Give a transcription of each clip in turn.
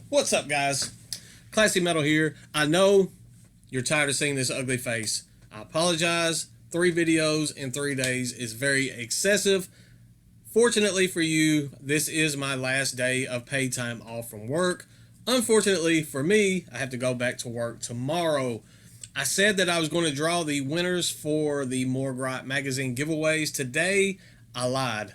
What's up, guys? Classy Metal here. I know you're tired of seeing this ugly face. I apologize. 3 videos in 3 days is very excessive. Fortunately for you, this is my last day of paid time off from work. Unfortunately for me, I have to go back to work tomorrow. I said that I was going to draw the winners for the Morgue Rot magazine giveaways. Today, I lied.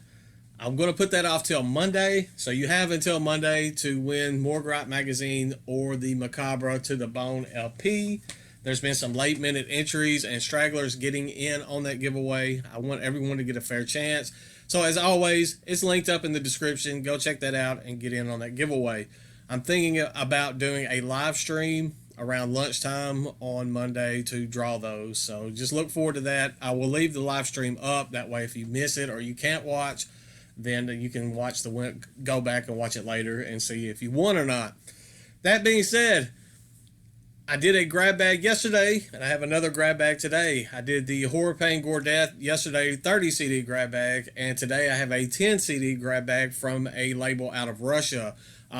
I'm going to put that off till Monday, so you have until Monday to win Morgue Rot magazine or the Macabre to the Bone LP. There's been some late-minute entries and stragglers getting in on that giveaway. I want everyone to get a fair chance. So as always, it's linked up in the description. Go check that out and get in on that giveaway. I'm thinking about doing a live stream around lunchtime on Monday to draw those. So just look forward to that. I will leave the live stream up. That way if you miss it or you can't watch, then you can go back and watch it later and see if you won or not. That being said, I did a grab bag yesterday, and I have another grab bag today. I did the Horror, Pain, Gore, Death yesterday, 30 CD grab bag, and today I have a 10 CD grab bag from a label out of Russia.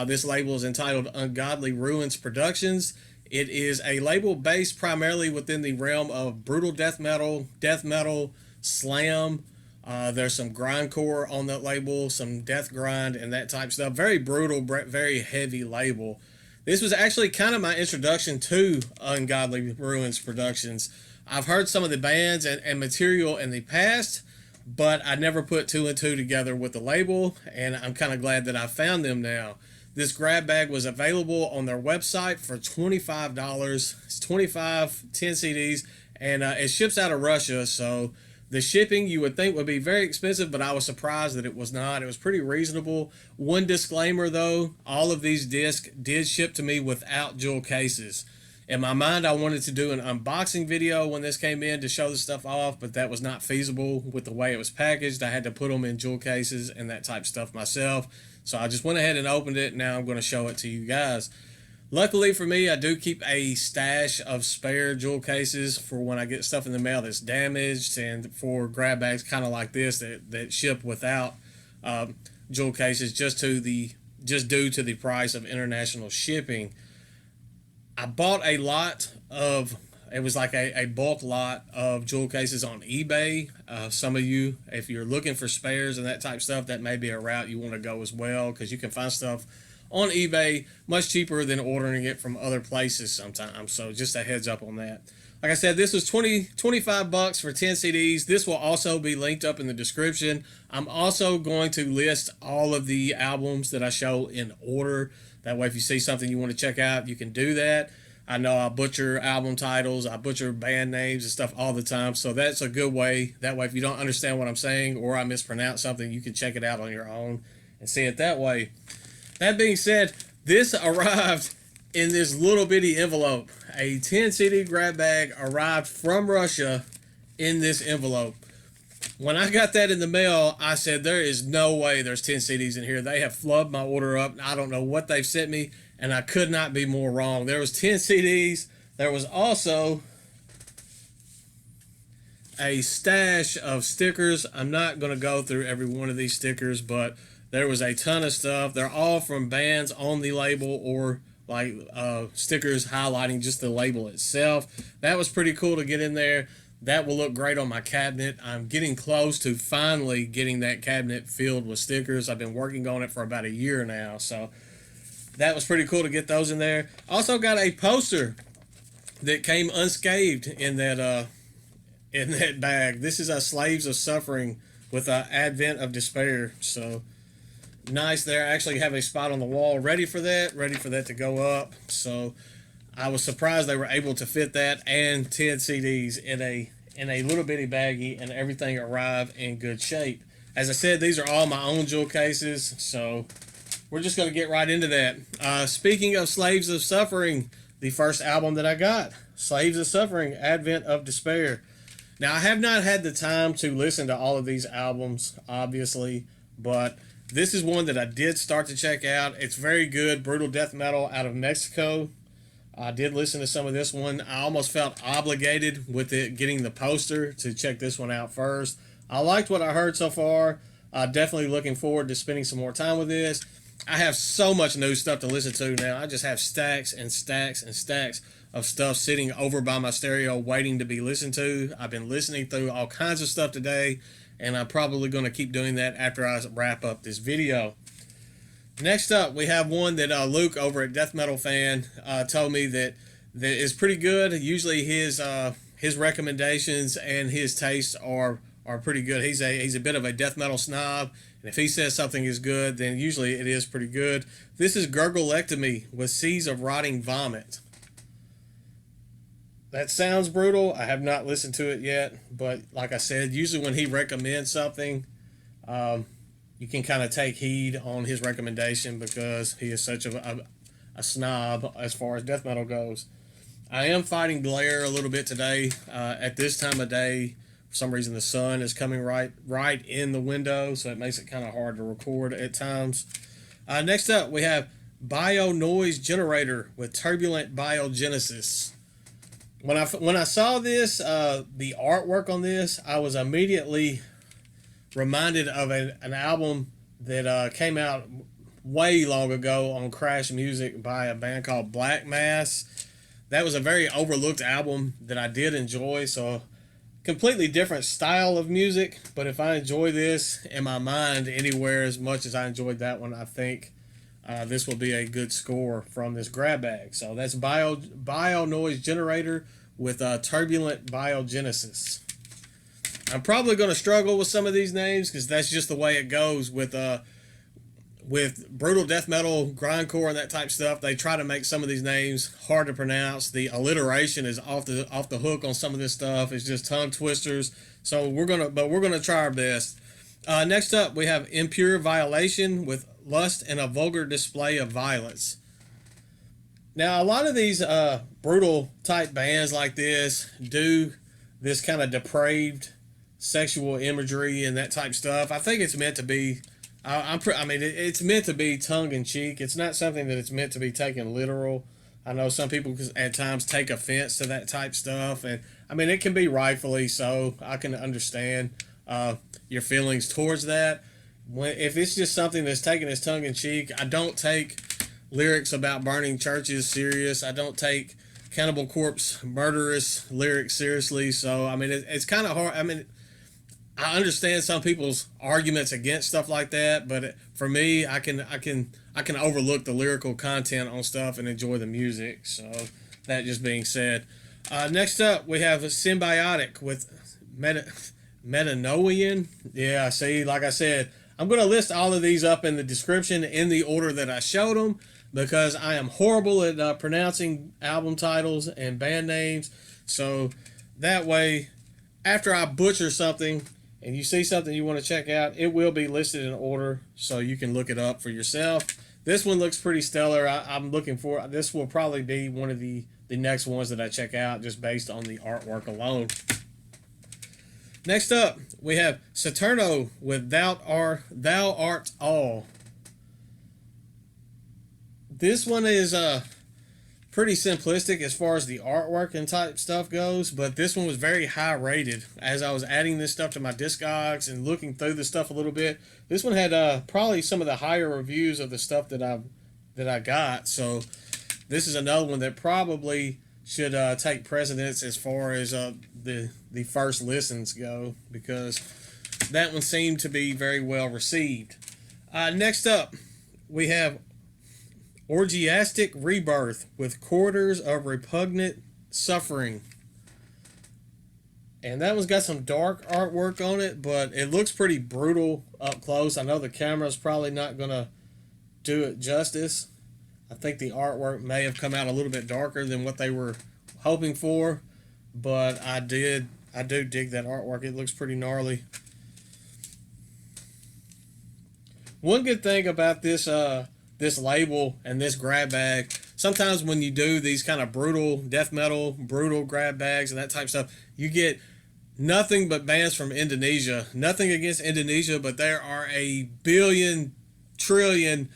This label is entitled Ungodly Ruins Productions. It is a label based primarily within the realm of brutal death metal, slam. There's some grindcore on that label, some death grind and that type of stuff. Very brutal, very heavy label. This was actually kind of my introduction to Ungodly Ruins Productions. I've heard some of the bands and material in the past, but I never put 2 and 2 together with the label, and I'm kind of glad that I found them now. This grab bag was available on their website for $25. It's 25, 10 CDs, and it ships out of Russia, so the shipping you would think would be very expensive, but I was surprised that it was not. It was pretty reasonable. One disclaimer though, all of these discs did ship to me without jewel cases. In my mind, I wanted to do an unboxing video when this came in to show the stuff off, but that was not feasible with the way it was packaged. I had to put them in jewel cases and that type of stuff myself. So I just went ahead and opened it. Now I'm going to show it to you guys. Luckily for me, I do keep a stash of spare jewel cases for when I get stuff in the mail that's damaged, and for grab bags kind of like this that ship without jewel cases just due to the price of international shipping. I bought a lot of, it was like a bulk lot of jewel cases on eBay. Some of you, if you're looking for spares and that type of stuff, that may be a route you want to go as well, because you can find stuff on eBay much cheaper than ordering it from other places sometimes. So just a heads up on that. Like I said, this was $25 for 10 CDs. This will also be linked up in the description. I'm also going to list all of the albums that I show in order. That way if you see something you want to check out, you can do that. I know I butcher album titles, I butcher band names and stuff all the time, so that's a good way. That way if you don't understand what I'm saying or I mispronounce something, you can check it out on your own and see it that way. That being said, this arrived in this little bitty envelope. A 10 CD grab bag arrived from Russia in this envelope. When I got that in the mail, I said, there is no way there's 10 CDs in here. They have flubbed my order up. I don't know what they've sent me, and I could not be more wrong. There was 10 CDs. There was also a stash of stickers. I'm not going to go through every one of these stickers, but there was a ton of stuff. They're all from bands on the label or like stickers highlighting just the label itself. That was pretty cool to get in there. That will look great on my cabinet. I'm getting close to finally getting that cabinet filled with stickers. I've been working on it for about a year now, so that was pretty cool to get those in there. Also got a poster that came unscathed in that bag. This is a Slaves of Suffering with Advent of Despair. So nice there. I actually have a spot on the wall ready for that to go up. So I was surprised they were able to fit that and 10 CDs in a little bitty baggie, and everything arrived in good shape. As I said, these are all my own jewel cases, so we're just going to get right into that. Speaking of Slaves of Suffering, the first album that I got, Slaves of Suffering, Advent of Despair. Now, I have not had the time to listen to all of these albums, obviously, but this is one that I did start to check out. It's very good, brutal death metal out of Mexico. I did listen to some of this one. I almost felt obligated with it getting the poster to check this one out first. I liked what I heard so far. Definitely looking forward to spending some more time with this. I have so much new stuff to listen to now. I just have stacks and stacks and stacks of stuff sitting over by my stereo waiting to be listened to. I've been listening through all kinds of stuff today, and I'm probably going to keep doing that after I wrap up this video. Next up, we have one that Luke over at Death Metal Fan told me that is pretty good. Usually his recommendations and his tastes are pretty good. He's a bit of a death metal snob, and if he says something is good, then usually it is pretty good. This is Gurglectomy with Seas of Rotting Vomit. That sounds brutal. I have not listened to it yet, but like I said, usually when he recommends something, you can kind of take heed on his recommendation because he is such a snob as far as death metal goes. I am fighting glare a little bit today. At this time of day, for some reason the sun is coming right in the window, so it makes it kind of hard to record at times. Next up, we have ByoNoiseGenerator with Turbulent Biogenesis. When I saw this, the artwork on this, I was immediately reminded of an album that came out way long ago on Crash Music by a band called Black Mass. That was a very overlooked album that I did enjoy, so completely different style of music, but if I enjoy this in my mind anywhere as much as I enjoyed that one, I think this will be a good score from this grab bag. So that's ByoNoiseGenerator with Turbulent Biogenesis. I'm probably going to struggle with some of these names because that's just the way it goes with brutal death metal, grindcore, and that type of stuff. They try to make some of these names hard to pronounce. The alliteration is off the hook on some of this stuff. It's just tongue twisters. So we're gonna try our best. Next up, we have Impure Violation with Lust and a Vulgar Display of Violence. Now, a lot of these brutal type bands like this do this kind of depraved sexual imagery and that type stuff. I think it's meant to be. It's meant to be tongue in cheek. It's not something that it's meant to be taken literal. I know some people at times take offense to that type stuff, and I mean it can be rightfully so. I can understand your feelings towards that. If it's just something that's taken as tongue in cheek, I don't take lyrics about burning churches serious. I don't take Cannibal Corpse murderous lyrics seriously. So I mean it's kind of hard. I mean, I understand some people's arguments against stuff like that, but for me, I can overlook the lyrical content on stuff and enjoy the music. So that just being said, next up we have Symbiotic with Metanoien. Yeah, see, like I said, I'm going to list all of these up in the description in the order that I showed them because I am horrible at pronouncing album titles and band names. So that way, after I butcher something and you see something you want to check out, it will be listed in order so you can look it up for yourself. This one looks pretty stellar. I'm looking for, this will probably be one of the next ones that I check out just based on the artwork alone. Next up, we have Saturno with Thou Art All. This one is pretty simplistic as far as the artwork and type stuff goes, but this one was very high rated. As I was adding this stuff to my Discogs and looking through the stuff a little bit, this one had probably some of the higher reviews of the stuff that I got. So this is another one that probably should take precedence as far as the first listens go, because that one seemed to be very well received. Next up, we have Orgiastic Rebirth with Corridors of Repugnant Suffering. And that one's got some dark artwork on it, but it looks pretty brutal up close. I know the camera's probably not going to do it justice. I think the artwork may have come out a little bit darker than what they were hoping for, but I do dig that artwork. It looks pretty gnarly. One good thing about this label and this grab bag, sometimes when you do these kind of brutal death metal, brutal grab bags and that type of stuff, you get nothing but bands from Indonesia. Nothing against Indonesia, but there are a billion, trillion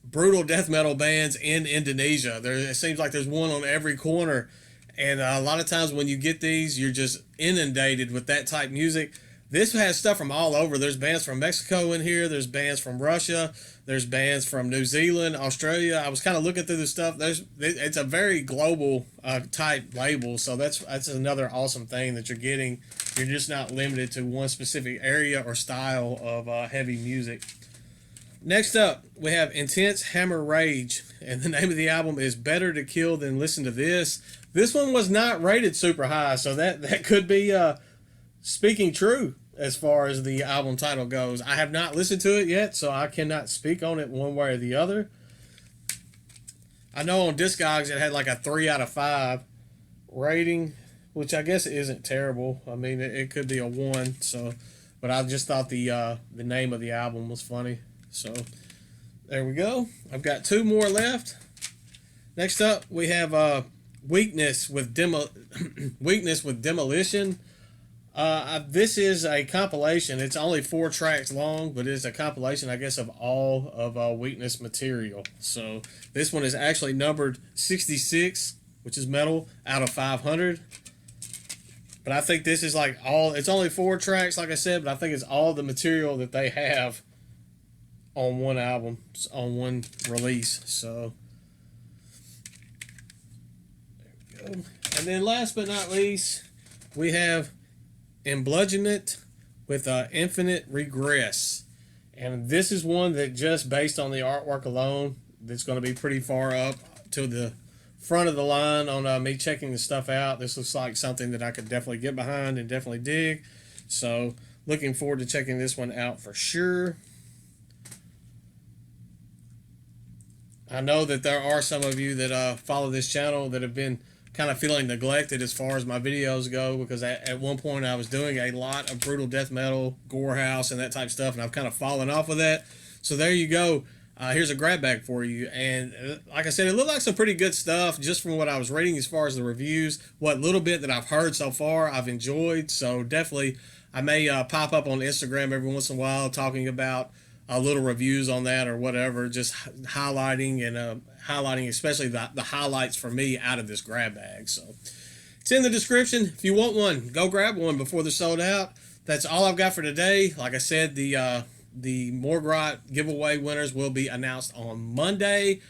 brutal death metal bands in Indonesia. It seems like there's one on every corner. And a lot of times when you get these, you're just inundated with that type music. This has stuff from all over. There's bands from Mexico in here. There's bands from Russia. There's bands from New Zealand, Australia. I was kind of looking through the stuff. It's a very global type label, so that's another awesome thing that you're getting. You're just not limited to one specific area or style of heavy music. Next up, we have Intense Hammer Rage, and the name of the album is Better to Kill Than Listen to This. This one was not rated super high, so that could be speaking true as far as the album title goes. I have not listened to it yet, so I cannot speak on it one way or the other. I know on Discogs it had like a 3 out of 5 rating, which I guess isn't terrible. I mean, it could be a 1, so, but I just thought the name of the album was funny. So there we go. I've got 2 more left. Next up, we have Weakness with Demolition. This is a compilation. It's only 4 tracks long, but it's a compilation, I guess, of all of Weakness material. So this one is actually numbered 66, which is metal, out of 500. But I think this is like all. It's only 4 tracks, like I said, but I think it's all the material that they have on one album, on one release. So there we go. And then last but not least, we have Embludgeonment with Infinite Regress. And this is one that just based on the artwork alone, that's going to be pretty far up to the front of the line on me checking the stuff out. This looks like something that I could definitely get behind and definitely dig. So looking forward to checking this one out for sure. I know that there are some of you that follow this channel that have been kind of feeling neglected as far as my videos go, because at one point I was doing a lot of brutal death metal, gore house, and that type of stuff, and I've kind of fallen off of that. So there you go. Here's a grab bag for you. And like I said, it looked like some pretty good stuff just from what I was reading as far as the reviews. What little bit that I've heard so far, I've enjoyed. So definitely, I may pop up on Instagram every once in a while talking about little reviews on that or whatever, just highlighting and highlighting especially the highlights for me out of this grab bag. So it's in the description. If you want one, go grab one before they're sold out. That's all I've got for today. Like I said, the Morgue Rot giveaway winners will be announced on Monday.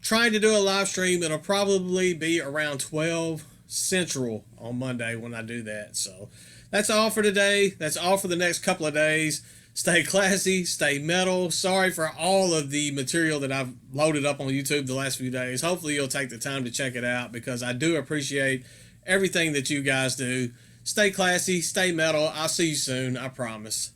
Trying to do a live stream. It'll probably be around 12 Central on Monday when I do that. So that's all for today. That's all for the next couple of days. Stay classy, stay metal. Sorry for all of the material that I've loaded up on YouTube the last few days. Hopefully you'll take the time to check it out, because I do appreciate everything that you guys do. Stay classy, stay metal. I'll see you soon, I promise.